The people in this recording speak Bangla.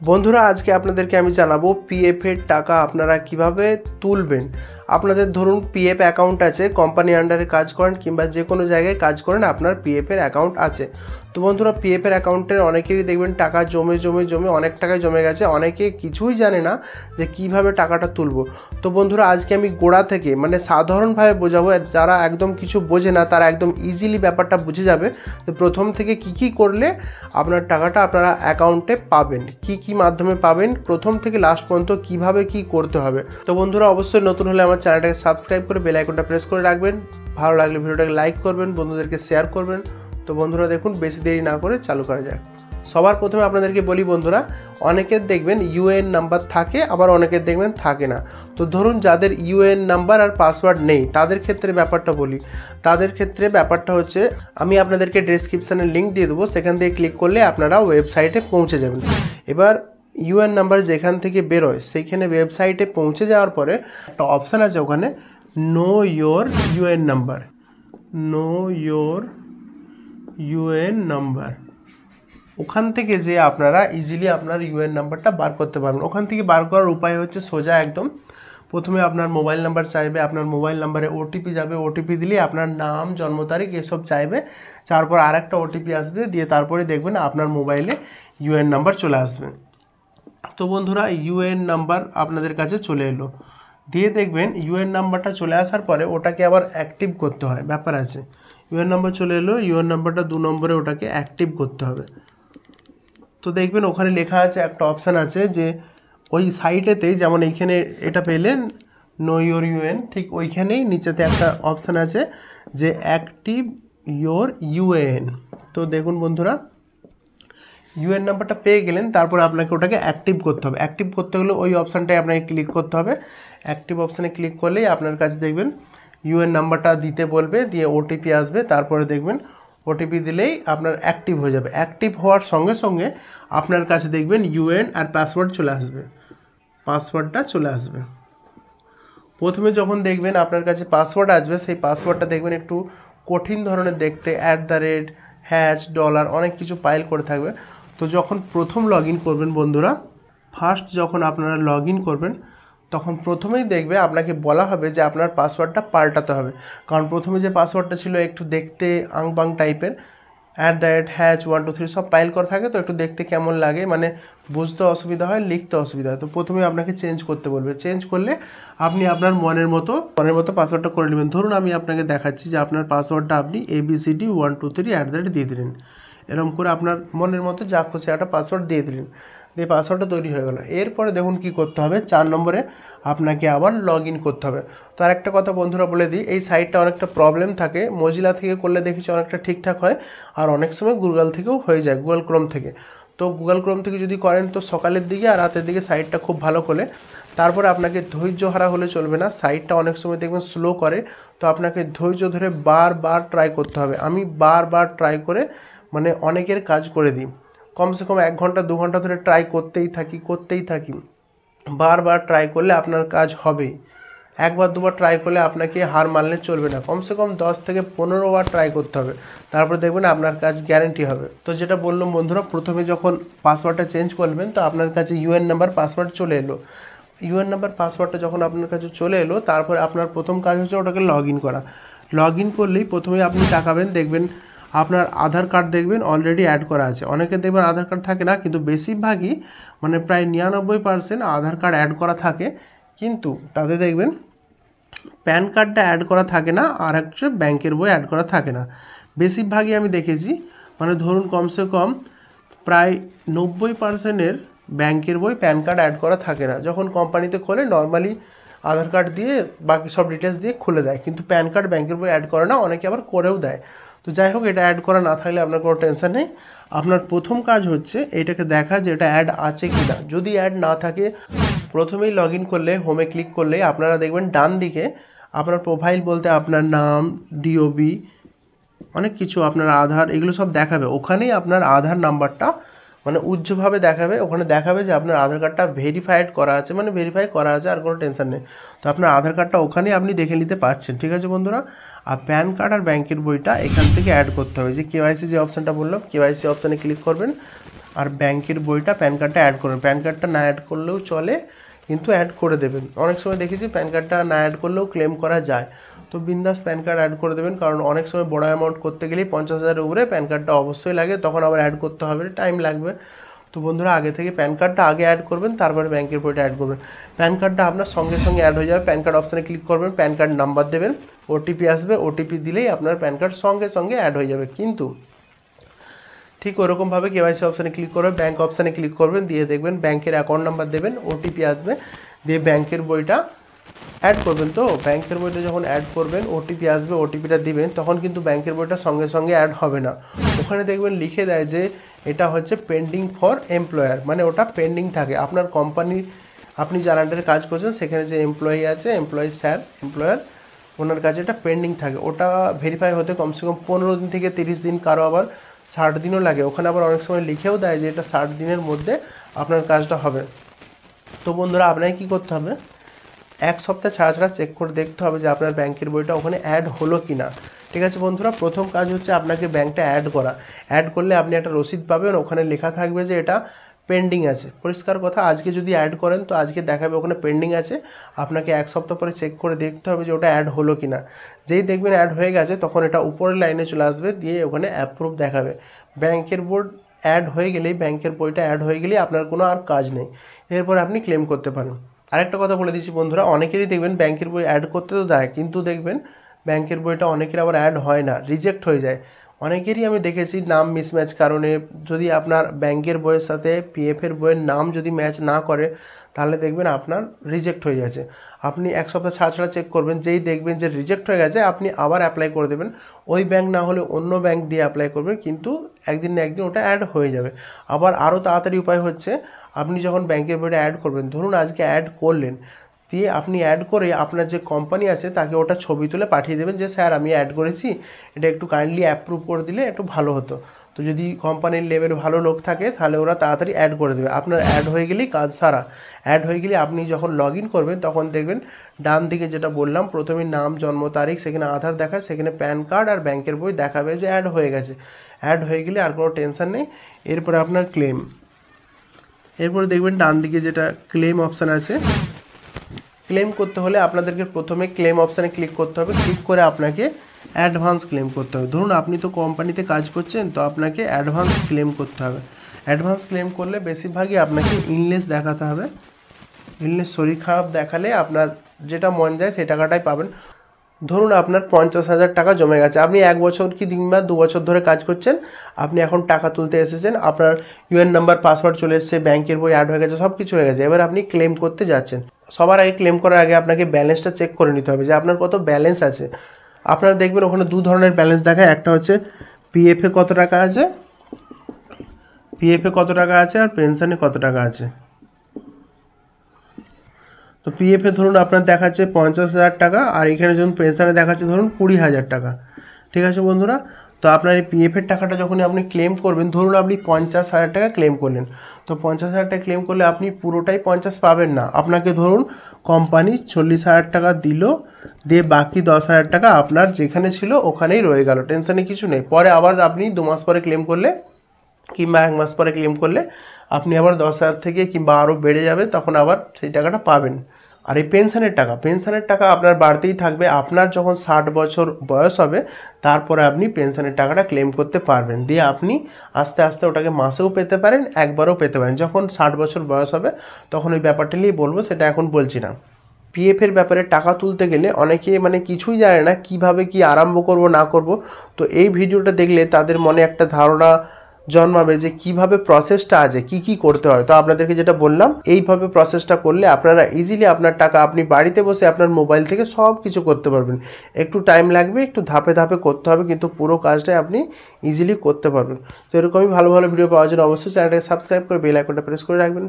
বন্ধুরা আজকে আপনাদেরকে আমি জানাবো পিএফ এর টাকা আপনারা কিভাবে তুলবেন। আপনাদের ধরুন পিএফ অ্যাকাউন্ট আছে, কোম্পানি আন্ডারে কাজ করেন কিংবা যে কোনো জায়গায় কাজ করেন, আপনার পিএফ এর অ্যাকাউন্ট আছে। তো বন্ধুরা পিএফ এর অ্যাকাউন্টের অনেকেরই দেখবেন টাকা জমে জমে জমে অনেক টাকায় জমে গেছে, অনেকে কিছুই জানে না যে কিভাবে টাকাটা তুলবো। তো বন্ধুরা আজকে আমি গোড়া থেকে মানে সাধারণভাবে বোঝাবো, যারা একদম কিছু বোঝে না তারা একদম ইজিলি ব্যাপারটা বুঝে যাবে। তো প্রথম থেকে কি করলে আপনার টাকাটা আপনারা অ্যাকাউন্টে পাবেন, কি মাধ্যমে পাবেন, প্রথম থেকে লাস্ট পর্যন্ত কিভাবে কি করতে হবে। তো বন্ধুরা অবশ্যই নতুন হলে আমার চ্যানেলটাকে সাবস্ক্রাইব করে বেল আইকনটা প্রেস করে রাখবেন। ভালো লাগলে ভিডিওটাকে লাইক করবেন, বন্ধুদেরকে শেয়ার করবেন। তো বন্ধুরা দেখুন বেশি দেরি না করে চালু করা যাক। সবার প্রথমে আপনাদেরকে বলি বন্ধুরা, অনেকের দেখবেন ইউএএন নাম্বার থাকে, আবার অনেকের দেখবেন থাকে না। তো ধরুন যাদের ইউএএন নাম্বার আর পাসওয়ার্ড নেই তাদের ক্ষেত্রে ব্যাপারটা বলি। তাদের ক্ষেত্রে ব্যাপারটা হচ্ছে, আমি আপনাদেরকে ডেসক্রিপশানে লিঙ্ক দিয়ে দেবো, সেখান থেকে ক্লিক করলে আপনারা ওয়েবসাইটে পৌঁছে যাবেন। এবার ইউএএন নাম্বার যেখান থেকে বেরোয় সেইখানে ওয়েবসাইটে পৌঁছে যাওয়ার পরে একটা অপশান আছে, ওখানে know your UAN number, know your UAN number. ওখান থেকে যে আপনারা ইজিলি আপনার ইউএএন নাম্বারটা বার করতে পারবেন। ওখান থেকে বার করার উপায় হচ্ছে সোজা একদম, প্রথমে আপনার মোবাইল নাম্বার চাইবে, আপনার মোবাইল নাম্বারে ওটিপি যাবে, ওটিপি দিলে আপনার নাম, জন্ম তারিখ এসব চাইবে, তারপর আর একটা ওটিপি আসবে, দিয়ে তারপরে দেখবেন আপনার মোবাইলে ইউএএন নাম্বার চলে আসবে। তো বন্ধুরা ইউএএন নাম্বার আপনাদের কাছে চলে এলো, দিয়ে দেখবেন ইউএএন নাম্বারটা চলে আসার পরে ওটাকে আবার অ্যাক্টিভ করতে হয়, ব্যাপার আছে। ইউএএন নাম্বার চলে এলো, ইউএএন নাম্বারটা 2 নম্বরে ওটাকে অ্যাক্টিভ করতে হবে। তো দেখবেন ওখানে লেখা আছে, একটা অপশান আছে যে ওই সাইটেতেই, যেমন এইখানে এটা পেলেন নো ইয়োর ইউএন, ঠিক ওইখানেই নিচেতে একটা অপশান আছে যে অ্যাক্টিভ ইয়োর ইউএএন। তো দেখুন বন্ধুরা ইউএন নাম্বারটা পেয়ে গেলেন, তারপর আপনাকে ওটাকে অ্যাক্টিভ করতে হবে। অ্যাক্টিভ করতে হলে ওই অপশানটায় আপনাকে ক্লিক করতে হবে। অ্যাক্টিভ অপশানে ক্লিক করলেই আপনার কাছে দেখবেন ইউএন নাম্বারটা দিতে বলবে, দিয়ে ওটিপি আসবে, তারপরে দেখবেন ওটিপি দিলেই আপনার অ্যাক্টিভ হয়ে যাবে। অ্যাক্টিভ হওয়ার সঙ্গে সঙ্গে আপনার কাছে দেখবেন ইউএন আর পাসওয়ার্ড চলে আসবে, পাসওয়ার্ডটা চলে আসবে। প্রথমে যখন দেখবেন আপনার কাছে পাসওয়ার্ড আসবে, সেই পাসওয়ার্ডটা দেখবেন একটু কঠিন ধরনের দেখতে, @, $, অনেক কিছু পাইল করে থাকবে। তো যখন প্রথম লগ ইন করবেন বন্ধুরা, ফার্স্ট যখন আপনারা লগ ইন করবেন তখন প্রথমেই দেখবে আপনাকে বলা হবে যে আপনার পাসওয়ার্ডটা পাল্টাতে হবে। কারণ প্রথমে যে পাসওয়ার্ডটা ছিল একটু দেখতে আংবাং টাইপের, @, সব পাইল করা থাকে, তো একটু দেখতে কেমন লাগে, মানে বুঝতে অসুবিধা হয়, লিখতে অসুবিধা হয়। তো প্রথমে আপনাকে চেঞ্জ করতে বলবে। চেঞ্জ করলে আপনি আপনার মনের মতো পাসওয়ার্ডটা করে নেবেন। ধরুন আমি আপনাকে দেখাচ্ছি যে আপনার পাসওয়ার্ডটা আপনি ABCD123 দিয়ে দিলেন। এরকম করে আপনার মনের মতো যা খুশি একটা পাসওয়ার্ড দিয়ে দিলেন, দিয়ে পাসওয়ার্ডটা তৈরি হয়ে গেল। এরপরে দেখুন কি করতে হবে, 4 নম্বরে আপনাকে আবার লগ ইন করতে হবে। তো আরেকটা কথা বন্ধুরা বলে দিই, এই সাইটটা অনেকটা প্রবলেম থাকে। মজিলা থেকে করলে দেখেছি অনেকটা ঠিকঠাক হয়, আর অনেক সময় গুগল থেকেও হয়ে যায়, গুগল ক্রোম থেকে। তো গুগল ক্রোম থেকে যদি করেন তো সকালের দিকে আর রাতের দিকে সাইটটা খুব ভালো করে। তারপরে আপনাকে ধৈর্য হারা হলে চলবে না, সাইটটা অনেক সময় দেখবেন স্লো করে। তো আপনাকে ধৈর্য ধরে বারবার ট্রাই করতে হবে। আমি বারবার ট্রাই করে মানে অনেকের কাজ করে দিই, কমসে কম 1 ঘন্টা 2 ঘন্টা ধরে ট্রাই করতেই থাকি। বারবার ট্রাই করলে আপনার কাজ হবেই। একবার দুবার ট্রাই করলে আপনাকে হার মানলে চলবে না, কমসে কম 10 থেকে 15 বার ট্রাই করতে হবে, তারপর দেখবেন আপনার কাজ গ্যারেন্টি হবে। তো যেটা বললাম বন্ধুরা, প্রথমে যখন পাসওয়ার্ডটা চেঞ্জ করবেন তো আপনার কাছে ইউএন নাম্বার পাসওয়ার্ড চলে এলো। ইউএন নাম্বার পাসওয়ার্ডটা যখন আপনার কাছে চলে এলো, তারপরে আপনার প্রথম কাজ হচ্ছে ওটাকে লগ ইন করা। লগ ইন করলেই প্রথমে আপনি তাকাবেন, দেখবেন আপনার আধার কার্ড দেখবেন অলরেডি অ্যাড করা আছে। অনেকে দেখবেন আধার কার্ড থাকে না, কিন্তু বেশিরভাগই মানে প্রায় 99% আধার কার্ড অ্যাড করা থাকে, কিন্তু তাতে দেখবেন প্যান কার্ডটা অ্যাড করা থাকে না, আর একটা ব্যাংকের বই অ্যাড করা থাকে না। বেশিরভাগই আমি দেখেছি, মানে ধরুন কমসে কম প্রায় 90%-এর ব্যাংকের বই প্যান কার্ড অ্যাড করা থাকে না। যখন কোম্পানিতে খোলে নর্মালি আধার কার্ড দিয়ে বাকি সব ডিটেলস দিয়ে খুলে দেয়, কিন্তু প্যান কার্ড ব্যাংকের বই অ্যাড করে না, অনেকে আবার করেও দেয়। তো যাই হোক, এটা অ্যাড করা না থাকলে আপনার কোনো টেনশন নেই। আপনার প্রথম কাজ হচ্ছে এইটাকে দেখা যে এটা অ্যাড আছে কি না। যদি অ্যাড না থাকে, প্রথমেই লগ ইন করলে হোমে ক্লিক করলে আপনারা দেখবেন ডান দিকে আপনার প্রোফাইল বলতে আপনার নাম, ডিওবি, অনেক কিছু, আপনার আধার, এগুলো সব দেখাবে। ওখানেই আপনার আধার নাম্বারটা মানে উজ্জ্বলভাবে দেখাবে, ওখানে দেখাবে যে আপনার আধার কার্ডটা ভেরিফাইড করা আছে, মানে ভেরিফাই করা আছে, আর কোনো টেনশন নেই। তো আপনার আধার কার্ডটা ওখানেই আপনি দেখে নিতে পারছেন, ঠিক আছে বন্ধুরা। আর প্যান কার্ড আর ব্যাংকের বইটা এখান থেকে অ্যাড করতে হবে, যে কেওয়াইসি যে অপশানটা বললাম, কেওয়াইসি অপশানে ক্লিক করবেন আর ব্যাংকের বইটা প্যান কার্ডটা অ্যাড করবেন। প্যান কার্ডটা না অ্যাড করলেও চলে, কিন্তু অ্যাড করে দেবেন। অনেক সময় দেখেছি প্যান কার্ডটা না অ্যাড করলেও ক্লেম করা যায়, তো বিন্দাস প্যান কার্ড অ্যাড করে দেবেন, কারণ অনেক সময় বড় অ্যামাউন্ট করতে গেলেই 50,000-এর উপরে প্যান কার্ডটা অবশ্যই লাগে, তখন আবার অ্যাড করতে হবে, টাইম লাগবে। তো বন্ধুরা আগে থেকে প্যান কার্ডটা আগে অ্যাড করবেন, তারপরে ব্যাংকের বইটা অ্যাড করবেন। প্যান কার্ডটা আপনার সঙ্গে সঙ্গে অ্যাড হয়ে যাবে। প্যান কার্ড অপশানে ক্লিক করবেন, প্যান কার্ড নাম্বার দেবেন, ওটিপি আসবে, ওটিপি দিলেই আপনার প্যান কার্ড সঙ্গে সঙ্গে অ্যাড হয়ে যাবে। কিন্তু ঠিক ওরকমভাবে কেওয়াইসি অপশানে ক্লিক করবে, ব্যাঙ্ক অপশানে ক্লিক করবেন, দিয়ে দেখবেন ব্যাংকের অ্যাকাউন্ট নাম্বার দেবেন, ওটিপি আসবে, দিয়ে ব্যাংকের বইটা অ্যাড করবেন। তো ব্যাংকের বইটা যখন অ্যাড করবেন, ওটিপি আসবে, ওটিপিটা দিবেন, তখন কিন্তু ব্যাংকের বইটা সঙ্গে সঙ্গে অ্যাড হবে না। ওখানে দেখবেন লিখে দেয় যে এটা হচ্ছে পেন্ডিং ফর এমপ্লয়ার, মানে ওটা পেন্ডিং থাকে। আপনার কোম্পানি, আপনি যার আন্ডারে কাজ করছেন সেখানে যে এমপ্লয়ি আছে, এমপ্লয়ার, ওনার কাছে এটা পেন্ডিং থাকে। ওটা ভেরিফাই হতে কমসে কম 15 দিন থেকে 30 দিন, কারো আবার 60 দিনও লাগে। ওখানে আবার অনেক সময় লিখেও দেয় যে এটা 60 দিনের মধ্যে আপনার কাজটা হবে। তো বন্ধুরা আপনাকে কী করতে হবে, এক সপ্তাহ ছাড়া ছাড়া চেক করে দেখতে হবে যে আপনার ব্যাংকের বইটা ওখানে অ্যাড হলো কি না, ঠিক আছে বন্ধুরা। প্রথম কাজ হচ্ছে আপনাকে ব্যাংকটা অ্যাড করা। অ্যাড করলে আপনি একটা রসিদ পাবেন, ওখানে লেখা থাকবে যে এটা পেন্ডিং আছে, পরিষ্কার কথা। আজকে যদি অ্যাড করেন তো আজকে দেখাবে ওখানে পেন্ডিং আছে, আপনাকে এক সপ্তাহ পরে চেক করে দেখতে হবে যে ওটা অ্যাড হলো কি না। যেই দেখবেন অ্যাড হয়ে গেছে, তখন এটা উপরের লাইনে চলে আসবে, দিয়ে ওখানে অ্যাপ্রুভ দেখাবে। ব্যাংকের বোর্ড অ্যাড হয়ে গেলেই, ব্যাংকের বইটা অ্যাড হয়ে গেলেই আপনার কোনো আর কাজ নেই, এরপর আপনি ক্লেম করতে পারেন। আরেকটা কথা বলে দিচ্ছি বন্ধুরা, অনেকেরই দেখবেন ব্যাংকের বই অ্যাড করতে তো দেয়, কিন্তু দেখবেন ব্যাংকের বইটা অনেকের আবার অ্যাড হয় না, রিজেক্ট হয়ে যায়। অনেকেরই আমি দেখেছি নাম মিসম্যাচ কারণে। যদি আপনার ব্যাংকের বইয়ের সাথে পিএফের বইয়ের নাম যদি ম্যাচ না করে, তাহলে দেখবেন আপনার রিজেক্ট হয়ে গেছে। আপনি এক সপ্তাহ ছাড়া ছাড়া চেক করবেন, যেই দেখবেন যে রিজেক্ট হয়ে গেছে, আপনি আবার অ্যাপ্লাই করে দেবেন। ওই ব্যাংক না হলে অন্য ব্যাংক দিয়ে অ্যাপ্লাই করবেন, কিন্তু একদিন না একদিন ওটা অ্যাড হয়ে যাবে। আবার আরও তাড়াতাড়ি উপায় হচ্ছে, আপনি যখন ব্যাংকের বইটা অ্যাড করবেন, ধরুন আজকে অ্যাড করলেন, দিয়ে আপনি অ্যাড করে আপনার যে কোম্পানি আছে তাকে ওটা ছবি তুলে পাঠিয়ে দেবেন যে স্যার আমি অ্যাড করেছি, এটা একটু কাইন্ডলি অ্যাপ্রুভ করে দিলে একটু ভালো হতো। তো যদি কোম্পানির লেভেল ভালো লোক থাকে, তাহলে ওরা তাড়াতাড়ি অ্যাড করে দেবে। আপনার অ্যাড হয়ে গেলেই কাজ সারা। অ্যাড হয়ে গেলে আপনি যখন লগ ইন করবেন, তখন দেখবেন ডান দিকে যেটা বললাম, প্রথমে নাম, জন্ম তারিখ, সেখানে আধার দেখায়, সেখানে প্যান কার্ড আর ব্যাংকের বই দেখাবে যে অ্যাড হয়ে গেছে। অ্যাড হয়ে গেলে আর কোনো টেনশন নেই। এরপরে আপনার ক্লেম, এরপরে দেখবেন ডান দিকে যেটা ক্লেম অপশান আছে, ক্লেম করতে হলে আপনাদেরকে প্রথমে ক্লেম অপশানে ক্লিক করতে হবে। ক্লিক করে আপনাকে অ্যাডভান্স ক্লেম করতে হবে। ধরুন আপনি তো কোম্পানিতে কাজ করছেন, তো আপনাকে অ্যাডভান্স ক্লেম করতে হবে। অ্যাডভান্স ক্লেম করলে বেশিরভাগই আপনাকে ইনলেস দেখাতে হবে। ইনলেস শরীর খারাপ দেখালে আপনার যেটা মন যায় সেই টাকাটাই পাবেন। ধরুন আপনার 50,000 টাকা জমে গেছে, আপনি 1 বছর কি 3 বা 2 বছর ধরে কাজ করছেন, আপনি এখন টাকা তুলতে এসেছেন, আপনার ইউএন নাম্বার, পাসওয়ার্ড চলে এসেছে, ব্যাংকের বই অ্যাড হয়ে গেছে, সব কিছু হয়ে গেছে। এবার আপনি ক্লেম করতে যাচ্ছেন। সবার আগে ক্লেম করার আগে আপনাকে ব্যালেন্সটা চেক করে নিতে হবে যে আপনার কত ব্যালেন্স আছে। আপনারা দেখবেন ওখানে 2 ধরনের ব্যালেন্স দেখায়, একটা হচ্ছে পিএফে কত টাকা আছে, আর পেনশনে কত টাকা আছে। তো পিএফে ধরুন আপনার দেখাচ্ছে 50,000 টাকা, আর এখানে যখন পেনশনে দেখাচ্ছে ধরুন 20,000 টাকা, ঠিক আছে বন্ধুরা। তো আপনার এই পিএফের টাকাটা যখনই আপনি ক্লেম করবেন, ধরুন আপনি 50,000 টাকা ক্লেম করলেন, তো 50,000 টাকা ক্লেম করলে আপনি পুরোটাই 50 পাবেন না। আপনাকে ধরুন কোম্পানি 40,000 টাকা দিল, দিয়ে বাকি 10,000 টাকা আপনার যেখানে ছিল ওখানেই রয়ে গেল, টেনশনে কিছু নেই। পরে আবার আপনি 2 মাস পরে ক্লেম করলে কিংবা 1 মাস পরে ক্লেম করলে আপনি আবার 10,000 থেকে কিংবা আরও বেড়ে যাবে, তখন আবার সেই টাকাটা পাবেন। আর এই পেনশনের টাকা আপনার বাড়তেই থাকবে। আপনার যখন 60 বছর বয়স হবে, তারপরে আপনি পেনশনের টাকাটা ক্লেম করতে পারবেন, দিয়ে আপনি আস্তে আস্তে ওটাকে মাসেও পেতে পারেন, একবারও পেতে পারেন। যখন 60 বছর বয়স হবে তখন ওই ব্যাপারটা নিয়ে বলবো, সেটা এখন বলছি না। পিএফের ব্যাপারে টাকা তুলতে গেলে অনেকে কিছুই জানে না, কিভাবে কি আরম্ভ করব না করব। তো এই ভিডিওটা দেখলে তাদের মনে একটা ধারণা জন্মাবে যে কিভাবে প্রসেসটা আছে, কি করতে হয়। তো আপনাদেরকে যেটা বললাম, এইভাবে প্রসেসটা করলে আপনারা ইজিলি আপনার টাকা আপনি বাড়িতে বসে আপনার মোবাইল থেকে সব কিছু করতে পারবেন। একটু টাইম লাগবে, একটু ধাপে ধাপে করতে হবে, কিন্তু পুরো কাজটাই আপনি ইজিলি করতে পারবেন। তো এরকমই ভালো ভালো ভিডিও পাওয়ার জন্য অবশ্যই চ্যানেলটাকে সাবস্ক্রাইব করে বেল আইকনটা প্রেস করে রাখবেন।